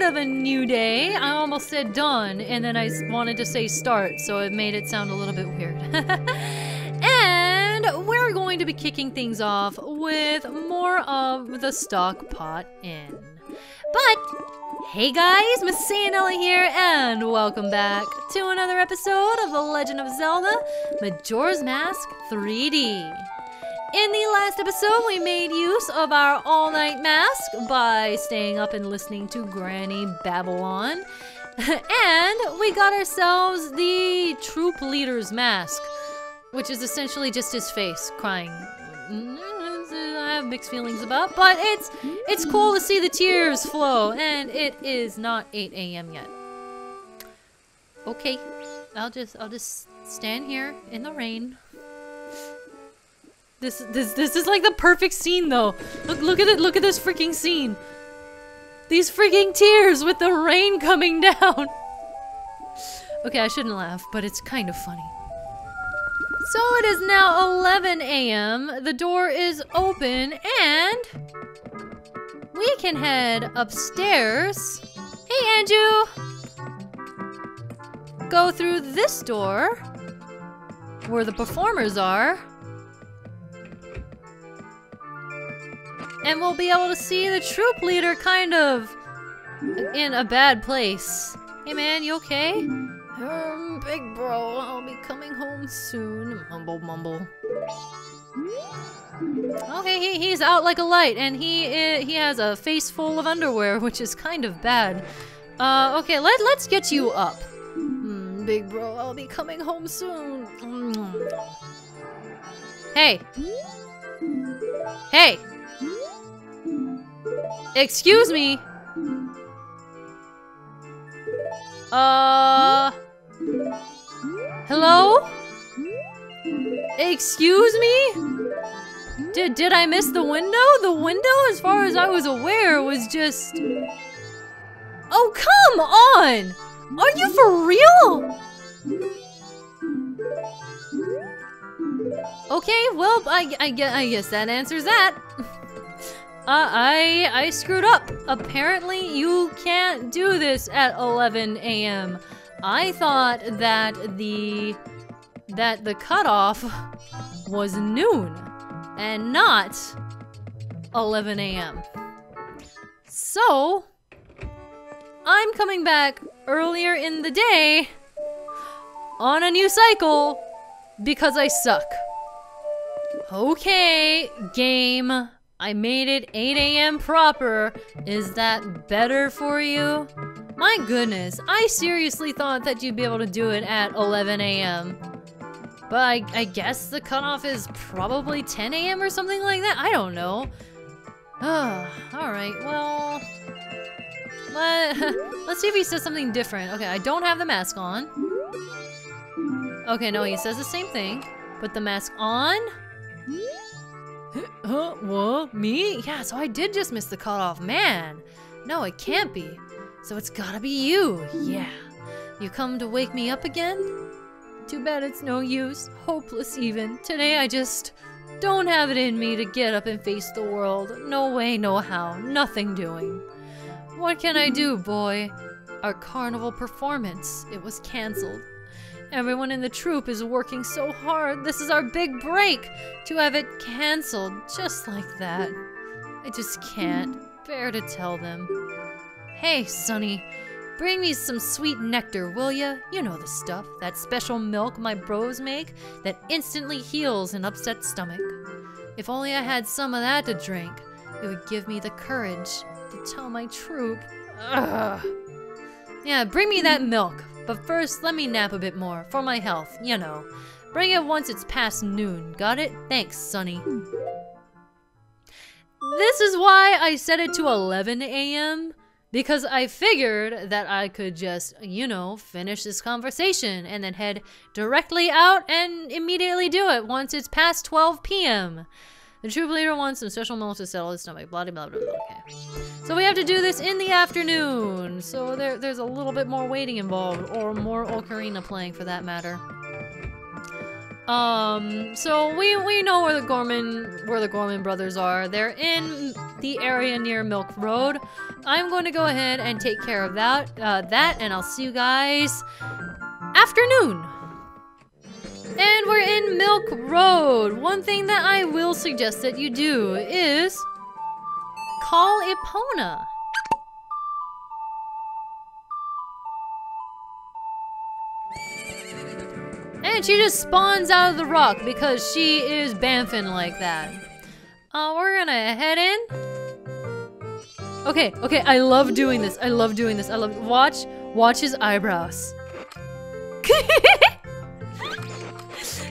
of a new day. I almost said done, and then I wanted to say start, so it made it sound a little bit weird. And we're going to be kicking things off with more of the Stockpot Inn. But, hey guys, MasaeAnela here, and welcome back to another episode of The Legend of Zelda, Majora's Mask 3D. In the last episode, we made use of our all-night mask by staying up and listening to Granny Babylon. And we got ourselves the troop leader's mask, which is essentially just his face crying. I have mixed feelings about, but it's cool to see the tears flow, and it is not 8 a.m. yet. Okay, I'll just stand here in the rain. This is like the perfect scene though. Look at it. Look at this freaking scene. These freaking tears with the rain coming down. Okay, I shouldn't laugh, but it's kind of funny. So it is now 11 a.m. The door is open and we can head upstairs. Hey, Anju! Go through this door where the performers are. And we'll be able to see the troop leader kind of in a bad place. Hey man, you okay? Big bro, I'll be coming home soon. Mumble, mumble. Okay, he's out like a light, and he has a face full of underwear, which is kind of bad. Okay, let's get you up. Big bro, I'll be coming home soon. Hey. Hey. Excuse me. Hello? Excuse me? Did I miss the window? The window, as far as I was aware, was just... Oh, come on! Are you for real? Okay, well, I guess that answers that. I screwed up. Apparently, you can't do this at 11 a.m. I thought that the cutoff was noon and not 11 a.m. So, I'm coming back earlier in the day on a new cycle because I suck. Okay, game. I made it 8 a.m. proper. Is that better for you? My goodness, I seriously thought that you'd be able to do it at 11 a.m. But I guess the cutoff is probably 10 a.m. or something like that? I don't know. Alright, well... Let's see if he says something different. Okay, I don't have the mask on. Okay, no, he says the same thing. Put the mask on. What? Me? Yeah, so I did just miss the cutoff. Man! No, it can't be. So it's gotta be you. Yeah. You come to wake me up again? Too bad it's no use. Hopeless even. Today I just don't have it in me to get up and face the world. No way, no how. Nothing doing. What can I do, boy? Our carnival performance. It was cancelled. Everyone in the troupe is working so hard. This is our big break. To have it cancelled just like that. I just can't bear to tell them. Hey, Sonny. Bring me some sweet nectar, will ya? You know the stuff. That special milk my bros make that instantly heals an upset stomach. If only I had some of that to drink, it would give me the courage to tell my troupe. Ugh. Yeah, bring me that milk. But first, let me nap a bit more, for my health, you know. Bring it once it's past noon, got it? Thanks, Sonny. This is why I set it to 11 a.m. Because I figured that I could just, you know, finish this conversation and then head directly out and immediately do it once it's past 12 p.m. The troop leader wants some special milk to settle his stomach, blah, blah, blah, blah, okay. So we have to do this in the afternoon. So there's a little bit more waiting involved, or more ocarina playing for that matter. So we know where the Gorman brothers are. They're in the area near Milk Road. I'm going to go ahead and take care of that, and I'll see you guys afternoon. And we're in Milk Road. One thing that I will suggest that you do is call Epona. And she just spawns out of the rock because she is bamfing like that. We're gonna head in. Okay, I love doing this. Watch his eyebrows.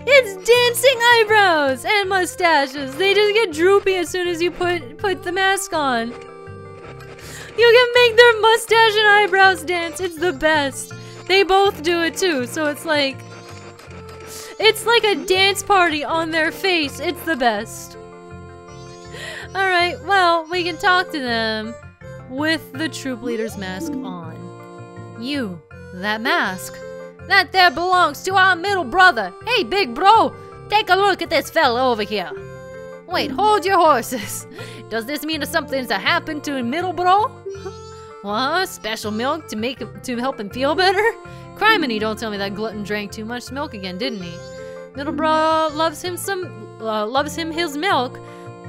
It's dancing eyebrows and mustaches. They just get droopy as soon as you put the mask on. You can make their mustache and eyebrows dance. It's the best. They both do it too, so it's like a dance party on their face. It's the best. Alright, well, we can talk to them with the troop leader's mask on. You, that mask. That there belongs to our middle brother. Hey, big bro, take a look at this fella over here. Wait, hold your horses. Does this mean that something's happened to middle bro? What? Special milk to help him feel better? Criminy, don't tell me that glutton drank too much milk again, didn't he? Middle bro loves him his milk,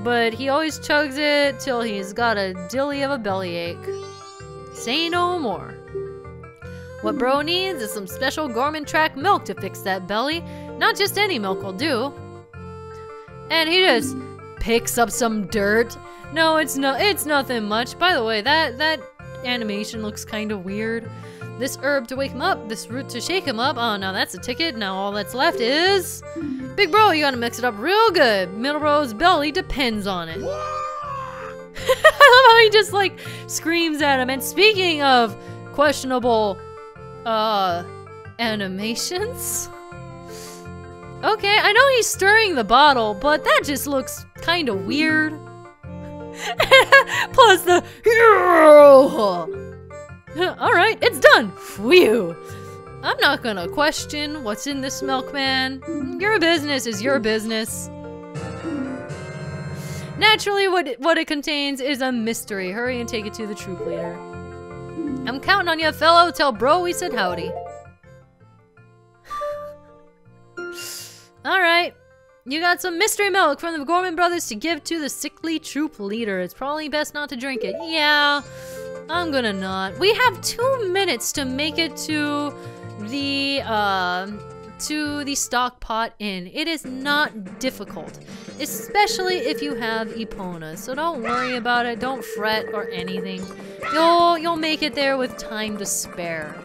but he always chugs it till he's got a dilly of a bellyache. Say no more. What bro needs is some special Gorman track milk to fix that belly. Not just any milk will do. And he just picks up some dirt. No, it's nothing much. By the way, that animation looks kind of weird. This herb to wake him up, this root to shake him up. Oh, now that's a ticket. Now all that's left is... Big bro, you gotta mix it up real good. Middle bro's belly depends on it. I love how he just like screams at him. And speaking of questionable animations. Okay, I know he's stirring the bottle, but that just looks kind of weird. Plus the alright, it's done. Phew. I'm not gonna question what's in this milk, man. Your business is your business. Naturally, what it contains is a mystery. Hurry and take it to the troop leader. I'm counting on you, fellow. Tell bro we said howdy. Alright. You got some mystery milk from the Gorman brothers to give to the sickly troop leader. It's probably best not to drink it. Yeah, I'm gonna not. We have 2 minutes to make it to the Stockpot Inn. It is not difficult, especially if you have Epona. So don't worry about it. Don't fret or anything. You'll make it there with time to spare.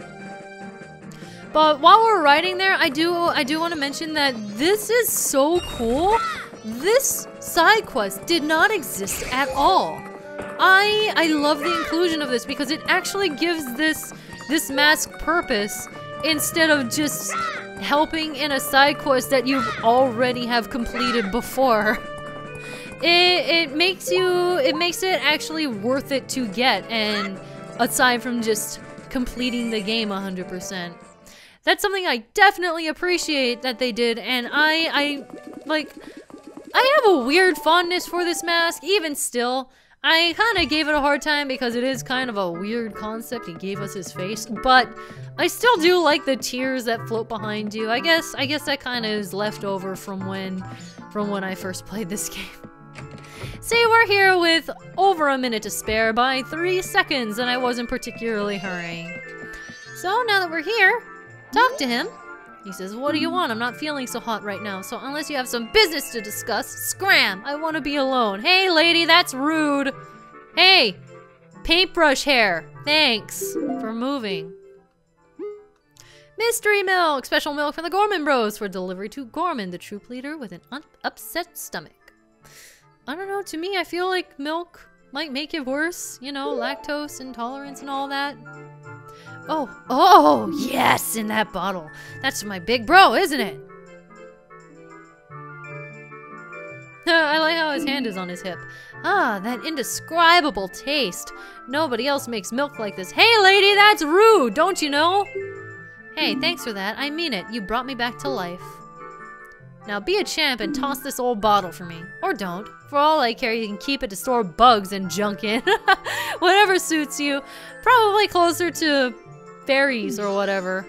But while we're riding there, I do want to mention that this is so cool. This side quest did not exist at all. I love the inclusion of this because it actually gives this mask purpose instead of just helping in a side quest that you already have completed before. It makes it actually worth it to get, and aside from just completing the game 100%. That's something I definitely appreciate that they did, and I have a weird fondness for this mask, even still. I kind of gave it a hard time because it is kind of a weird concept. He gave us his face, but I still do like the tears that float behind you. I guess that kind of is left over from when I first played this game. See, we're here with over a minute to spare by 3 seconds, and I wasn't particularly hurrying. So now that we're here, talk to him. He says, what do you want? I'm not feeling so hot right now, so unless you have some business to discuss, scram! I want to be alone. Hey, lady, that's rude. Hey, paintbrush hair. Thanks for moving. Mystery milk! Special milk from the Gorman Bros for delivery to Gorman, the troop leader with an upset stomach. I don't know, to me, I feel like milk might make it worse. You know, lactose intolerance and all that. Oh, yes, in that bottle. That's my big bro, isn't it? I like how his hand is on his hip. Ah, that indescribable taste. Nobody else makes milk like this. Hey, lady, that's rude, don't you know? Hey, thanks for that. I mean it. You brought me back to life. Now be a champ and toss this old bottle for me. Or don't. For all I care, you can keep it to store bugs and junk in. Whatever suits you. Probably closer to fairies or whatever.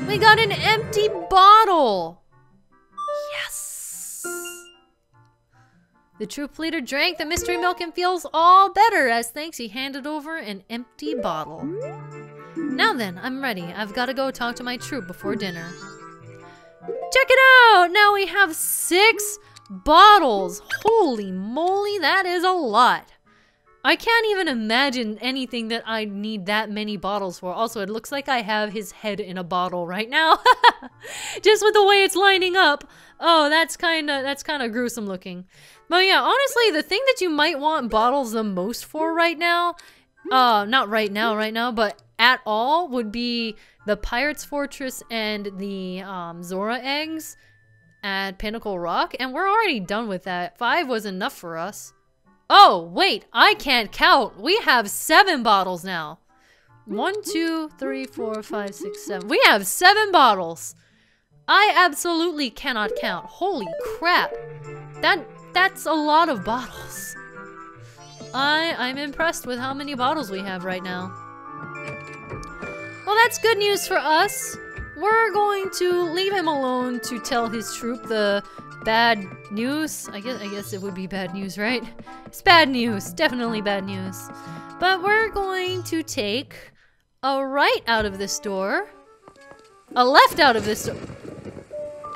We got an empty bottle! Yes! The troop leader drank the mystery milk and feels all better. As thanks, he handed over an empty bottle. Now then, I'm ready. I've got to go talk to my troop before dinner. Check it out! Now we have 6 bottles. Holy moly, that is a lot. I can't even imagine anything that I need that many bottles for. Also, it looks like I have his head in a bottle right now. Just with the way it's lining up. Oh, that's kind of gruesome looking. But yeah, honestly, the thing that you might want bottles the most for right now, not right now, but at all, would be the Pirate's Fortress and the Zora eggs at Pinnacle Rock. And we're already done with that. 5 was enough for us. Oh, wait, I can't count. We have 7 bottles now. 1, 2, 3, 4, 5, 6, 7. We have 7 bottles. I absolutely cannot count. Holy crap. That's a lot of bottles. I'm impressed with how many bottles we have right now. Well, that's good news for us. We're going to leave him alone to tell his troop the bad news. I guess it would be bad news, right? It's bad news. Definitely bad news. But we're going to take a right out of this door. A left out of this door.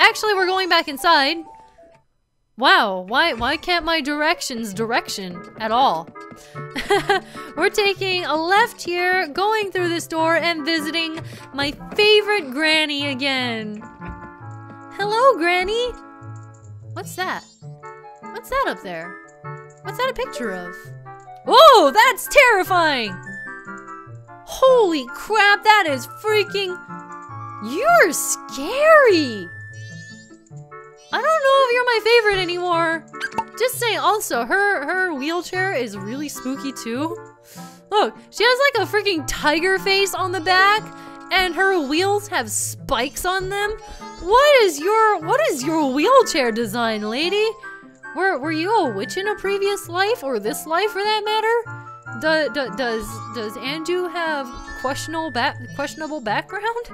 Actually, we're going back inside. Wow, why can't my directions direction at all? We're taking a left here, going through this door, and visiting my favorite granny again. Hello, Granny. What's that? What's that up there? What's that a picture of? Oh, that's terrifying! Holy crap, that is freaking... You're scary! I don't know if you're my favorite anymore. Just saying, also, her wheelchair is really spooky too. Look, she has like a freaking tiger face on the back, and her wheels have spikes on them. What is your wheelchair design, lady? Were you a witch in a previous life, or this life for that matter? Does Anju have questionable background?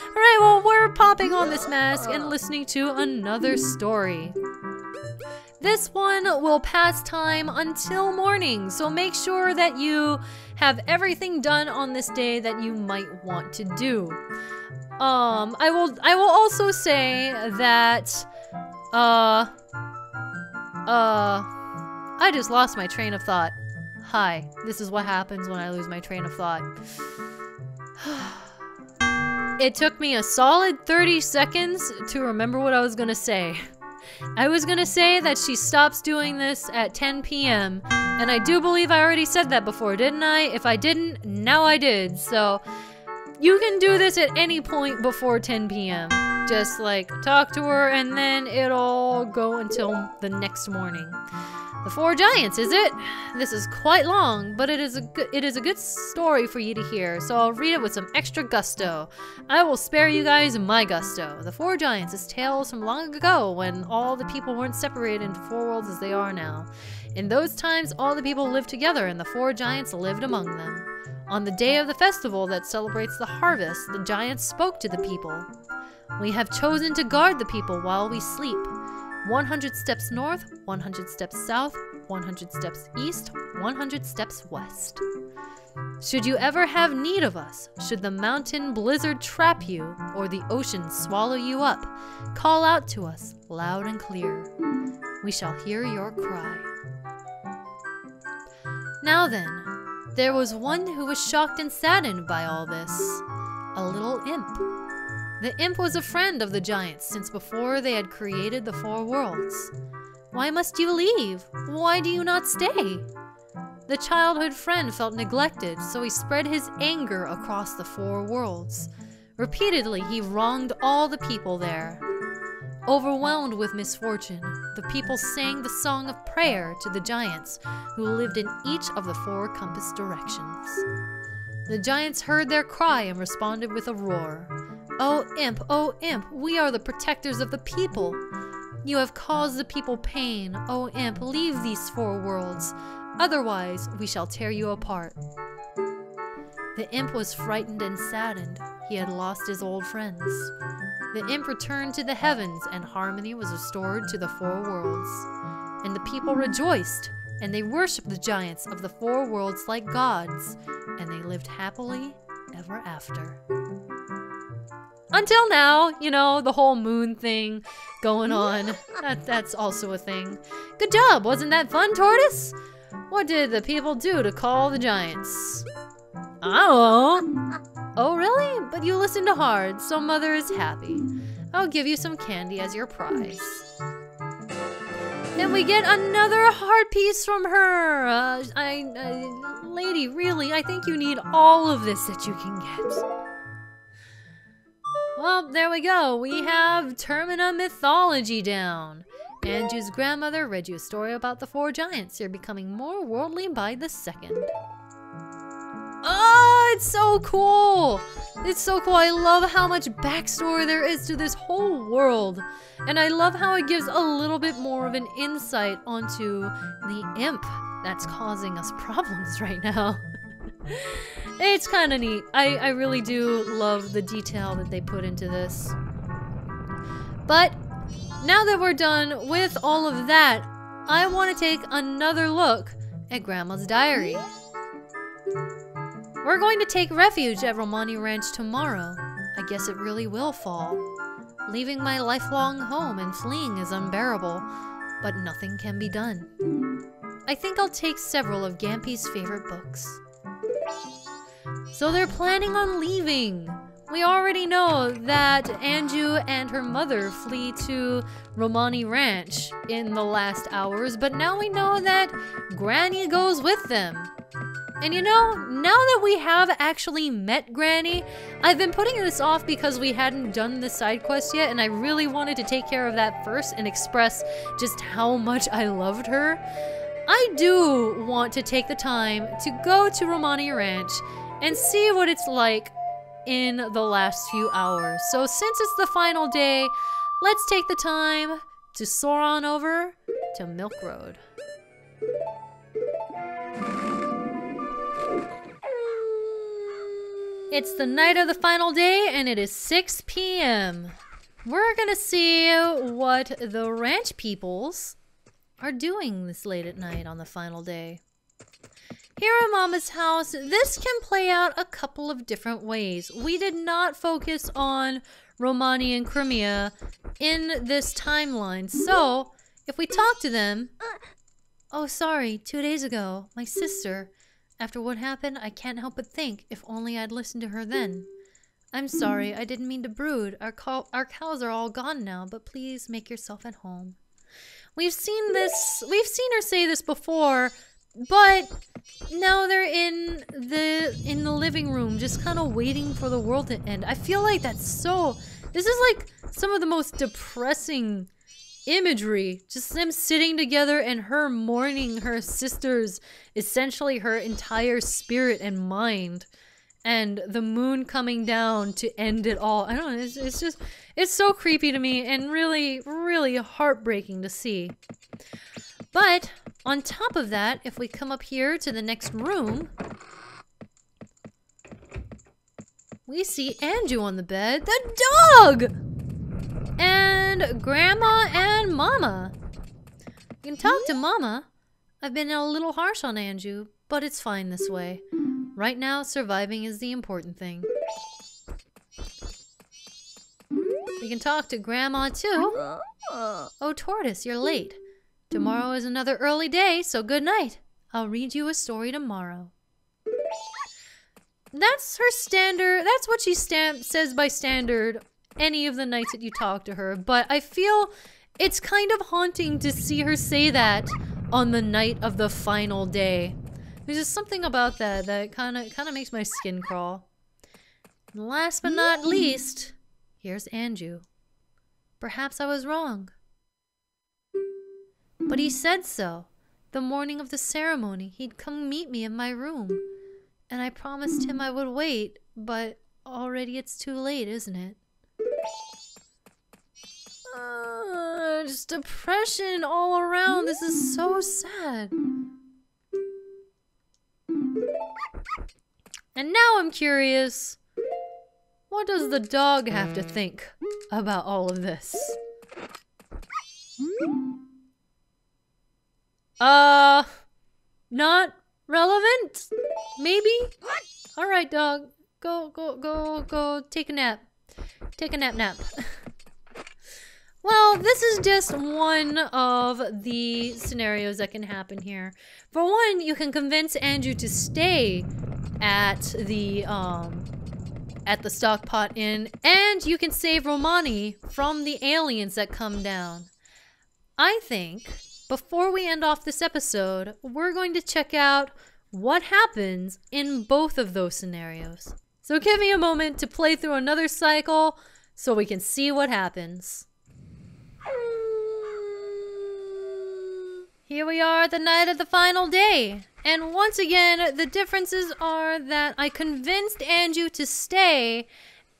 Alright, well, we're popping on this mask and listening to another story. This one will pass time until morning, so make sure that you have everything done on this day that you might want to do. I will also say that, I just lost my train of thought. Hi, this is what happens when I lose my train of thought. It took me a solid 30 seconds to remember what I was gonna say. I was gonna say that she stops doing this at 10 p.m. And I do believe I already said that before, didn't I? If I didn't, now I did. So, you can do this at any point before 10 p.m. Just like talk to her and then it'll go until the next morning. The 4 Giants, is it? This is quite long, but it is a good story for you to hear, so I'll read it with some extra gusto. I will spare you guys my gusto. The 4 Giants is tales from long ago when all the people weren't separated into 4 worlds as they are now. In those times, all the people lived together and the 4 Giants lived among them. On the day of the festival that celebrates the harvest, the Giants spoke to the people. We have chosen to guard the people while we sleep. 100 steps north, 100 steps south, 100 steps east, 100 steps west. Should you ever have need of us, should the mountain blizzard trap you, or the ocean swallow you up, call out to us loud and clear. We shall hear your cry. Now then, there was one who was shocked and saddened by all this. A little imp. The imp was a friend of the Giants since before they had created the 4 worlds. Why must you leave? Why do you not stay? The childhood friend felt neglected, so he spread his anger across the 4 worlds. Repeatedly, he wronged all the people there. Overwhelmed with misfortune, the people sang the song of prayer to the Giants, who lived in each of the 4 compass directions. The Giants heard their cry and responded with a roar. oh imp, we are the protectors of the people. You have caused the people pain. Oh imp, leave these 4 worlds. Otherwise, we shall tear you apart. The imp was frightened and saddened. He had lost his old friends. The imp returned to the heavens, and harmony was restored to the 4 worlds. And the people rejoiced, and they worshipped the giants of the 4 worlds like gods, and they lived happily ever after. Until now, you know, the whole moon thing going on. That's also a thing. Good job, wasn't that fun, Tortoise? What did the people do to call the giants? I don't know. Oh, really? But you listened hard, so Mother is happy. I'll give you some candy as your prize. And we get another heart piece from her. Lady, really, I think you need all of this that you can get. Well, there we go. We have Termina mythology down. Anju's grandmother read you a story about the 4 giants. You're becoming more worldly by the second. Oh, it's so cool! It's so cool. I love how much backstory there is to this whole world. And I love how it gives a little bit more of an insight onto the imp that's causing us problems right now. It's kind of neat. I really do love the detail that they put into this. But now that we're done with all of that, I want to take another look at Grandma's diary. We're going to take refuge at Romani Ranch tomorrow. I guess it really will fall. Leaving my lifelong home and fleeing is unbearable, but nothing can be done. I think I'll take several of Gampy's favorite books. So they're planning on leaving. We already know that Anju and her mother flee to Romani Ranch in the last hours, but now we know that Granny goes with them. And you know, now that we have actually met Granny, I've been putting this off because we hadn't done the side quest yet, and I really wanted to take care of that first and express just how much I loved her. I do want to take the time to go to Romani Ranch and see what it's like in the last few hours. So since it's the final day, let's take the time to soar on over to Milk Road. It's the night of the final day and it is 6 p.m. We're gonna see what the ranch peoples are doing this late at night on the final day. Here at Mama's house, this can play out a couple of different ways. We did not focus on Romani and Crimea in this timeline, so if we talk to them... Oh, sorry, 2 days ago, my sister... After what happened, I can't help but think, if only I'd listened to her then. I'm sorry, I didn't mean to brood. Our cows are all gone now, but please make yourself at home. We've seen her say this before, but now they're in the living room, just kind of waiting for the world to end. I feel like this is like some of the most depressing imagery, just them sitting together and her mourning her sister's, essentially her entire spirit and mind, and the moon coming down to end it all. I don't know, it's so creepy to me and really, really heartbreaking to see. But on top of that, if we come up here to the next room, we see Anju on the bed, the dog! And Grandma and Mama. You can talk to Mama. I've been a little harsh on Anju, but it's fine this way. Right now, surviving is the important thing. You can talk to Grandma too. Oh, Tortoise, you're late. Tomorrow is another early day, so good night. I'll read you a story tomorrow. That's her standard. That's what she says by standard any of the nights that you talk to her, but I feel it's kind of haunting to see her say that on the night of the final day. There's just something about that kind of makes my skin crawl. And last but not least, here's Anju. Perhaps I was wrong. But he said so. The morning of the ceremony, he'd come meet me in my room. And I promised him I would wait, but already it's too late, isn't it? just depression all around. This is so sad. And now I'm curious, what does the dog have to think about all of this? Not relevant? Maybe? Alright, dog. Go take a nap. Take a nap. Well, this is just one of the scenarios that can happen here. For one, you can convince Anju to stay at the Stockpot Inn, and you can save Romani from the aliens that come down. I think, before we end off this episode, we're going to check out what happens in both of those scenarios. So give me a moment to play through another cycle so we can see what happens. Here we are, the night of the final day. And once again, the differences are that I convinced Anju to stay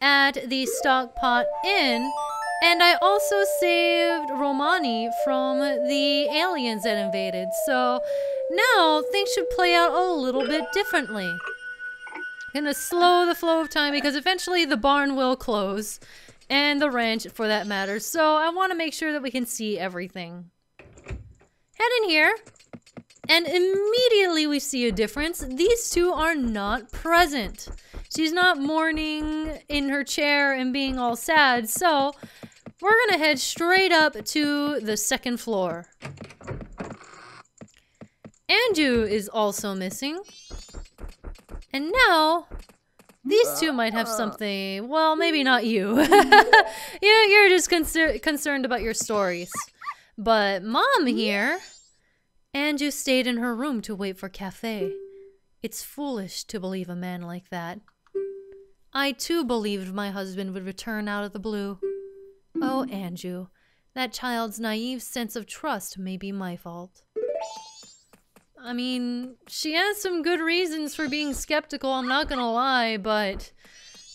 at the Stockpot Inn, and I also saved Romani from the aliens that invaded. So now things should play out a little bit differently. Gonna slow the flow of time because eventually the barn will close, and the ranch for that matter. So I want to make sure that we can see everything. Head in here, and immediately we see a difference. These two are not present. She's not mourning in her chair and being all sad, so we're gonna head straight up to the second floor. Anju is also missing. And now, these two might have something, well, maybe not you. You're just concerned about your stories. But Mom here, Anju stayed in her room to wait for Cafe. It's foolish to believe a man like that. I too believed my husband would return out of the blue. Oh, Anju, that child's naive sense of trust may be my fault. I mean, she has some good reasons for being skeptical, I'm not gonna lie, but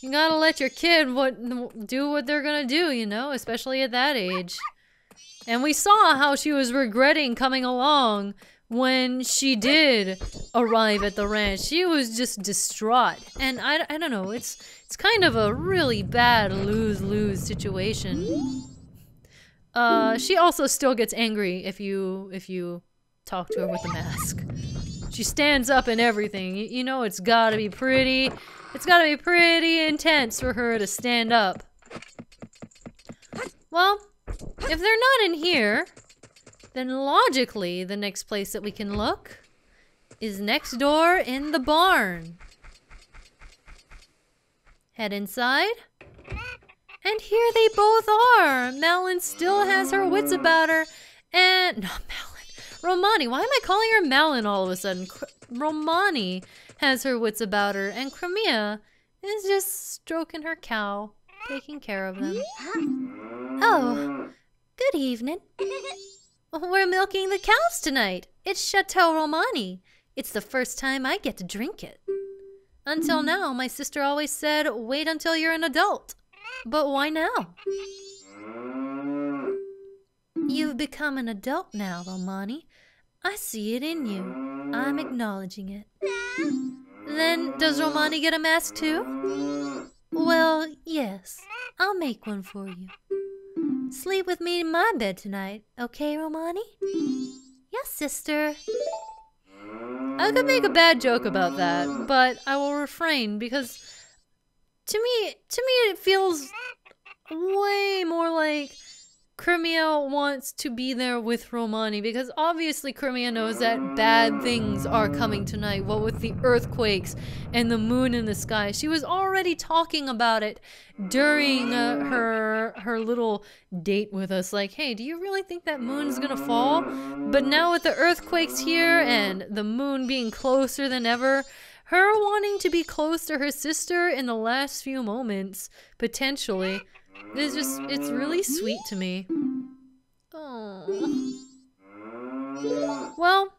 you gotta let your kid do what they're gonna do, you know, especially at that age. And we saw how she was regretting coming along when she did arrive at the ranch. She was just distraught. And I don't know, it's kind of a really bad lose-lose situation. She also still gets angry if you talk to her with a mask. She stands up and everything. You know, it's gotta be pretty intense for her to stand up. Well, if they're not in here, then logically the next place that we can look is next door in the barn. Head inside. And here they both are. Melon still has her wits about her. And, not Melon. Romani, why am I calling her Melon all of a sudden? Romani has her wits about her, and Crimea is just stroking her cow, taking care of them. Oh, good evening. We're milking the cows tonight. It's Chateau Romani. It's the first time I get to drink it. Until now, my sister always said, wait until you're an adult. But why now? You've become an adult now, Romani. I see it in you. I'm acknowledging it. Then, does Romani get a mask too? Well, yes. I'll make one for you. Sleep with me in my bed tonight, okay, Romani? Yes, sister. I could make a bad joke about that, but I will refrain because to me it feels way more like Crimea wants to be there with Romani, because obviously Crimea knows that bad things are coming tonight. What with the earthquakes and the moon in the sky. She was already talking about it during her little date with us. Like, hey, do you really think that moon's gonna fall? But now with the earthquakes here and the moon being closer than ever, her wanting to be close to her sister in the last few moments, potentially, it's really sweet to me. Oh. Well,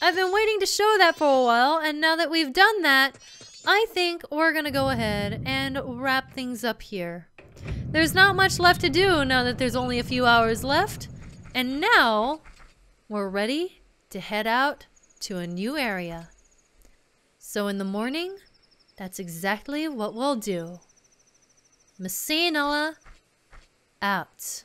I've been waiting to show that for a while, and now that we've done that, I think we're gonna go ahead and wrap things up here. There's not much left to do now that there's only a few hours left, And now we're ready to head out to a new area. So in the morning, that's exactly what we'll do. MasaeAnela out.